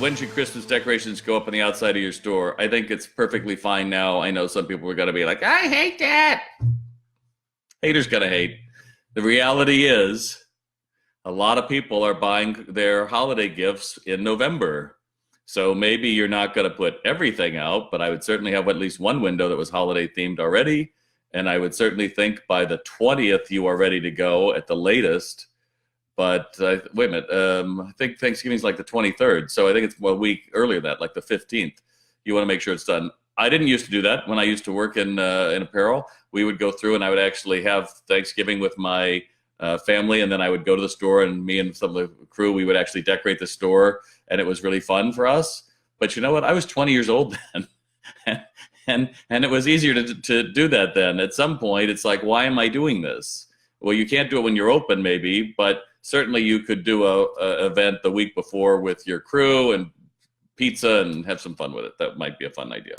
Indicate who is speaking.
Speaker 1: when should Christmas decorations go up on the outside of your store? I think it's perfectly fine now. I know some people are going to be like, I hate that. Haters going to hate. The reality is, a lot of people are buying their holiday gifts in November. So maybe you're not going to put everything out, but I would certainly have at least one window that was holiday themed already. And I would certainly think by the 20th, you are ready to go at the latest. But wait a minute, I think Thanksgiving's like the 23rd. So I think it's a week earlier than that, like the 15th. You want to make sure it's done. I didn't used to do that when I used to work in apparel. We would go through and I would actually have Thanksgiving with my family, and then I would go to the store, and me and some of the crew, we would actually decorate the store, and it was really fun for us. But you know what? I was 20 years old then, and it was easier to do that then. At some point, it's like, why am I doing this? Well, you can't do it when you're open, maybe, but certainly you could do a event the week before with your crew and pizza and have some fun with it. That might be a fun idea.